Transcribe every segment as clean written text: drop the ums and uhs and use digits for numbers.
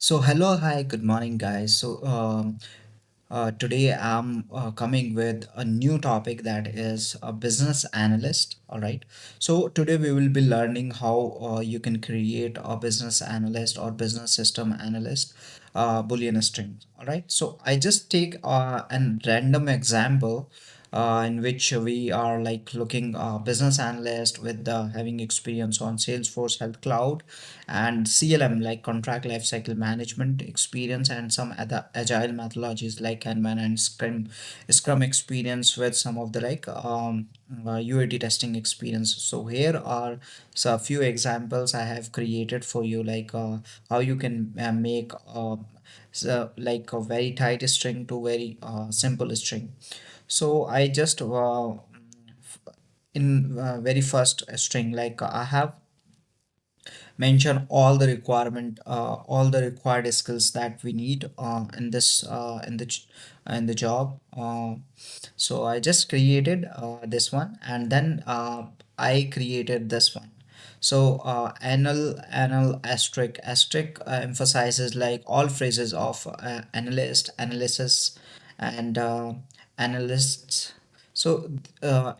So hello, hi, good morning, guys. Today I'm coming with a new topic that is a business analyst. All right. So today we will be learning how you can create a business analyst or business system analyst Boolean string. All right. So I just take an random example in which we are like looking business analyst with having experience on Salesforce Health Cloud and CLM like contract lifecycle management experience and some other agile methodologies like Kanban and Scrum experience with some of the UAT testing experience. So here are a few examples I have created for you, like how you can make like a very tight string to very simple string. So I just in very first string, like I have mention all the required skills that we need in this in the job. So I just created this one, and then I created this one. So anal asterisk emphasizes like all phrases of analyst, analysis, and analysts. So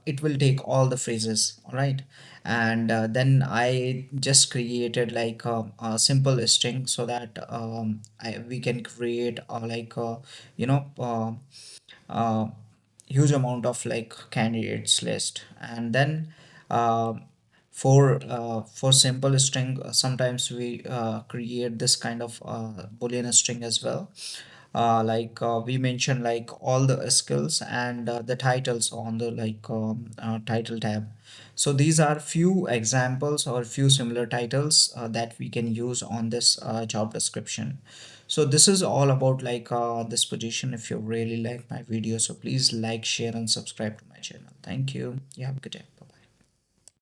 it will take all the phrases, all right. And then I just created like a simple string so that we can create you know uh, uh, huge amount of like candidates list. And then uh, for simple string, sometimes we create this kind of boolean string as well. We mentioned like all the skills and the titles on the title tab. So these are few examples or few similar titles that we can use on this job description. So this is all about this position. If you really like my video, so please like, share, and subscribe to my channel. Thank you. You have a good day. Bye.